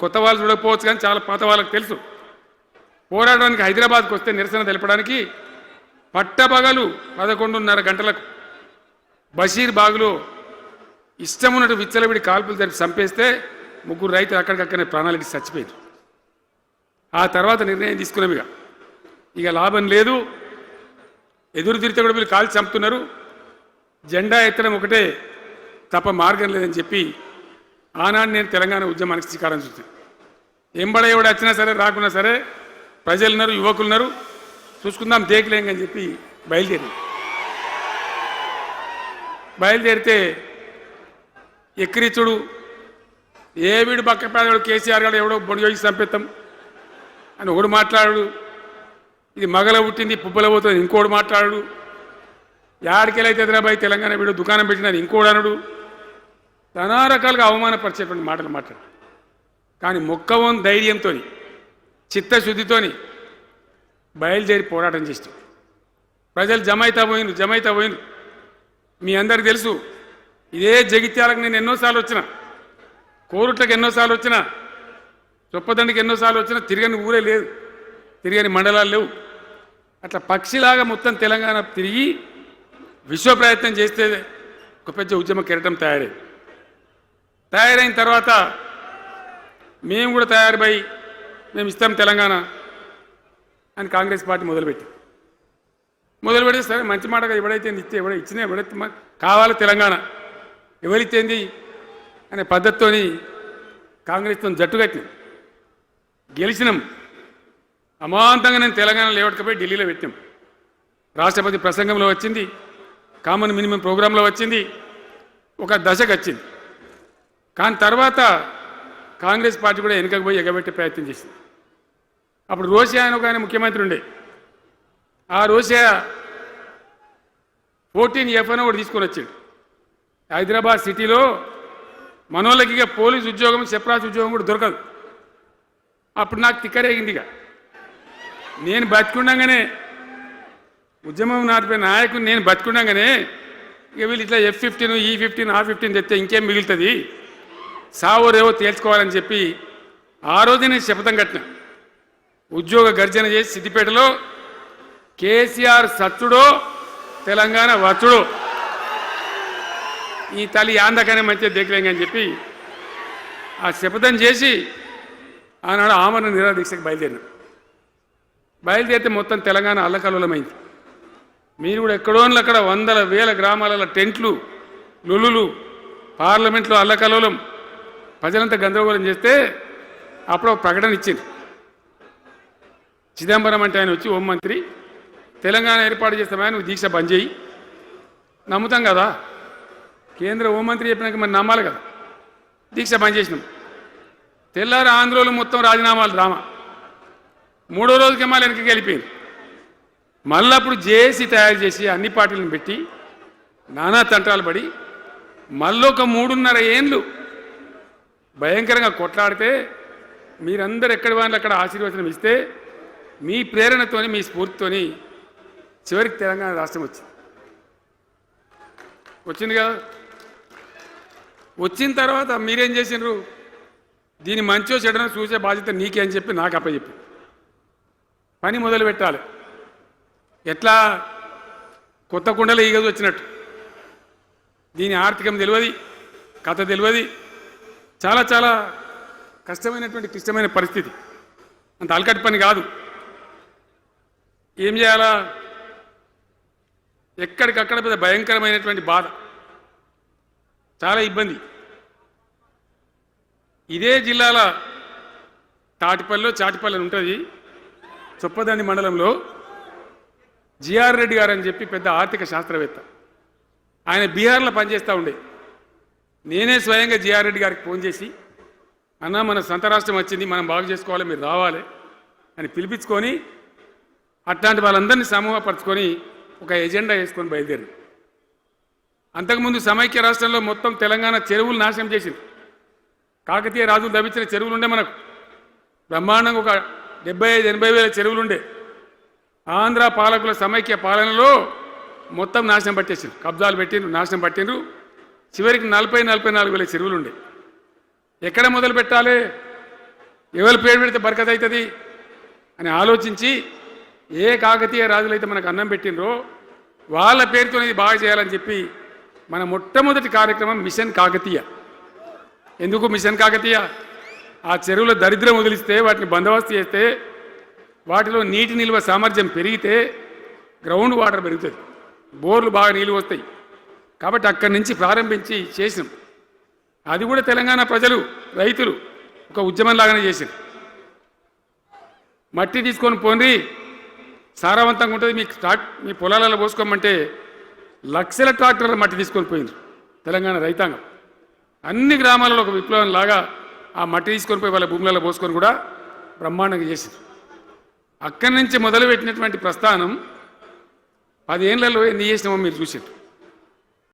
కొత్త వాళ్ళు చూడకపోవచ్చు కానీ చాలా పాత వాళ్ళకి తెలుసు. పోరాడడానికి హైదరాబాద్కు వస్తే నిరసన తెలపడానికి పట్టపగలు 11:30 గంటలకు బషీర్ బాగులో ఇష్టమున్నట్టు విచ్చలవిడి కాల్పులు జరిపి చంపేస్తే 3 రైతులు అక్కడికక్కడనే ప్రాణాలకి చచ్చిపోయారు. ఆ తర్వాత నిర్ణయం తీసుకున్నాం, ఇక లాభం లేదు, ఎదురు తిరిగితే కూడా వీళ్ళు కాల్చి చంపుతున్నారు, జెండా ఎత్తడం ఒకటే తప్ప మార్గం లేదని చెప్పి ఆనాడు నేను తెలంగాణ ఉద్యమానికి శ్రీకారం చుట్టాను. ఎంబడ ఎవడు వచ్చినా సరే రాకున్నా సరే ప్రజలున్నారు, యువకులున్నారు, చూసుకుందాం దేకలేం అని చెప్పి బయలుదేరితే ఎక్కిరిచుడు ఏ వీడు పక్క పేదవాడు కేసీఆర్ గారు ఎవడో బొడి చేసి చంపేస్తాం అని ఒకడు మాట్లాడు, ఇది మగల పుట్టింది పుబ్బల పోతుంది ఇంకోడు మాట్లాడు, యాడికెళ్ళైతే హైదరాబాద్ తెలంగాణ వీడు దుకాణం పెట్టినది ఇంకోడు అనడు, నానా రకాలుగా అవమానపరిచేటువంటి మాటలు మాట్లాడు. కానీ మొక్కవం ధైర్యంతో చిత్తశుద్ధితో బయలుదేరి పోరాటం చేస్తాం. ప్రజలు జమైతా పోయిన మీ అందరికి తెలుసు. ఇదే జగిత్యాలకు నేను ఎన్నోసార్లు వచ్చిన, కోరుట్లకు ఎన్నోసార్లు వచ్చిన, చొప్పదండికి ఎన్నోసార్లు వచ్చిన, తిరగని ఊరే లేదు, తిరగని మండలాలు లేవు. అట్లా పక్షిలాగా మొత్తం తెలంగాణ తిరిగి విశ్వ ప్రయత్నం చేస్తే ఒక పెద్ద ఉద్యమ కెరటం తయారైన తర్వాత మేము కూడా తయారుపై మేము ఇస్తాం తెలంగాణ అని కాంగ్రెస్ పార్టీ మొదలుపెడితే సరే మంచి మాటగా ఎవడైతే ఇస్తే ఎవడైతే కావాలి తెలంగాణ ఎవరితేంది అనే పద్ధతితో కాంగ్రెస్తో జట్టు కట్టినాం, గెలిచినాం. అమాంతంగా నేను తెలంగాణ లేవట్టుకపోయి ఢిల్లీలో పెట్టినాం. రాష్ట్రపతి ప్రసంగంలో వచ్చింది, కామన్ మినిమం ప్రోగ్రాంలో వచ్చింది, ఒక దశకు వచ్చింది. కానీ తర్వాత కాంగ్రెస్ పార్టీ కూడా వెనుకకు పోయి ఎగబెట్టే ప్రయత్నం చేసింది. అప్పుడు రోషియా అని ఒక ఆయన ముఖ్యమంత్రి ఉండే, ఆ రోషియా 14F అని ఒకటి తీసుకొని వచ్చాడు. హైదరాబాద్ సిటీలో మనోళ్ళకి ఇక పోలీసు ఉద్యోగం సెప్రాస్ ఉద్యోగం కూడా దొరకదు. అప్పుడు నాకు తిక్కరేగింది. నేను బతికుండగానే ఉద్యమం నాటిపోయిన నాయకుని నేను బతికుండగానే ఇక వీళ్ళు ఇట్లా F-15 E-15 A-15 తెస్తే ఇంకేం మిగులుతుంది, సావో రేవో తేల్చుకోవాలని చెప్పి ఆ రోజు నేను శపథం కట్టిన. ఉద్యోగ గర్జన చేసి సిద్దిపేటలో కేసీఆర్ సచ్చుడో తెలంగాణ వచ్చుడో, ఈ తల్లి ఆందకనే మంచిగా దేకలేంగని చెప్పి ఆ శపథం చేసి ఆనాడు ఆమరణ నిరాహార దీక్షకు బయలుదేరితే మొత్తం తెలంగాణ అల్లకల్లోలమైంది. మీరు కూడా ఎక్కడోళ్ళు అక్కడ వందల వేల గ్రామాలలో టెంట్లు లులులు, పార్లమెంట్లో అల్లకల్లోలం, ప్రజలంతా గందరగోళం చేస్తే అప్పుడు ఒక ప్రకటన ఇచ్చింది. చిదంబరం అంటే ఆయన వచ్చి హోంమంత్రి, తెలంగాణ ఏర్పాటు చేస్తామా నువ్వు దీక్ష బంద్ చేయి, నమ్ముతాం కదా, కేంద్ర హోంమంత్రి చెప్పినాక మరి నమ్మాలి కదా, దీక్ష బంద్ చేసినాం. తెల్లారి ఆంధ్రోలు మొత్తం రాజీనామాలు డ్రామా. 3వ రోజుకి మళ్ళీ వెనక్కి వెళ్ళిపోయింది. మళ్ళీ అప్పుడు జేఏసీ తయారు చేసి అన్ని పార్టీలను పెట్టి నానా తంటాలు పడి మళ్ళీ ఒక 3.5 ఏళ్ళు భయంకరంగా కొట్లాడితే మీరందరూ ఎక్కడి వాళ్ళు అక్కడ ఆశీర్వచనం ఇస్తే మీ ప్రేరణతోని మీ స్ఫూర్తితోని చివరికి తెలంగాణ రాష్ట్రం వచ్చింది కదా. వచ్చిన తర్వాత మీరేం చేసినారు, దీని మంచో చెడనో చూసే బాధ్యత నీకే అని చెప్పి నాకు అప్పచెప్పి పని మొదలు పెట్టాలి. ఎట్లా కొత్త కుండలో ఈగదు వచ్చినట్టు, దీని ఆర్థికం తెలియదు, కథ తెలియదు, చాలా చాలా క్లిష్టమైన పరిస్థితి, అంత అలకటి పని కాదు. ఏం చేయాలా, ఎక్కడికక్కడ పెద్ద భయంకరమైనటువంటి బాధ, చాలా ఇబ్బంది. ఇదే జిల్లాల చాటిపల్లి ఉంటుంది, చొప్పదండి మండలంలో జిఆర్ రెడ్డి గారు అని చెప్పి పెద్ద ఆర్థిక శాస్త్రవేత్త, ఆయన బీహార్లో పనిచేస్తూ ఉండే. నేనే స్వయంగా జిఆర్ రెడ్డి గారికి ఫోన్ చేసి, అన్న మన సొంత రాష్ట్రం వచ్చింది, మనం బాగు చేసుకోవాలి, మీరు రావాలి అని పిలిపించుకొని అట్లాంటి వాళ్ళందరినీ సమూహపరచుకొని ఒక ఎజెండా వేసుకొని బయలుదేరి. అంతకుముందు సమైక్య రాష్ట్రంలో మొత్తం తెలంగాణ చెరువులు నాశనం చేసింది. కాకతీయ రాజులు తవ్వించిన చెరువులు ఉండే, మనకు బ్రహ్మాండంగా ఒక 75-80 వేల చెరువులు ఉండే. ఆంధ్ర పాలకుల సమైక్య పాలనలో మొత్తం నాశనం పట్టేసిండ్రు, కబ్జాలు పెట్టిండ్రు, నాశనం పట్టిండ్రు. చివరికి 40-44 వేల చెరువులు ఉండే. ఎక్కడ మొదలు పెట్టాలి, ఎవరి పేరు పెడితే బరకత అవుతుంది అని ఆలోచించి ఏ కాకతీయ రాజులైతే మనకు అన్నం పెట్టినరో వాళ్ళ పేరుతో ఇది బాగా చేయాలని చెప్పి మన మొట్టమొదటి కార్యక్రమం మిషన్ కాకతీయ. ఎందుకు మిషన్ కాకతీయ? ఆ చెరువుల దరిద్రం వదిలిస్తే, వాటిని బందోబస్తు చేస్తే, వాటిలో నీటి నిల్వ సామర్థ్యం పెరిగితే గ్రౌండ్ వాటర్ పెరుగుతుంది, బోర్లు బాగా నీళ్ళు వస్తాయి. కాబట్టి అక్కడి నుంచి ప్రారంభించి చేసినాం. అది కూడా తెలంగాణ ప్రజలు, రైతులు ఒక ఉద్యమంలాగానే చేసింది. మట్టి తీసుకొని పోండి, సారవంతంగా ఉంటుంది, మీ పొలాలలో పోసుకోమంటే లక్షల ట్రాక్టర్ల మట్టి తీసుకొని పోయింది తెలంగాణ రైతాంగం. అన్ని గ్రామాలలో ఒక విప్లవం లాగా ఆ మట్టి తీసుకొని పోయి వాళ్ళ భూములలో పోసుకొని కూడా బ్రహ్మాండంగా చేసింది. అక్కడి నుంచి మొదలుపెట్టినటువంటి ప్రస్థానం 10 ఏళ్లలో ఎన్ని చేసినామో మీరు చూసారు.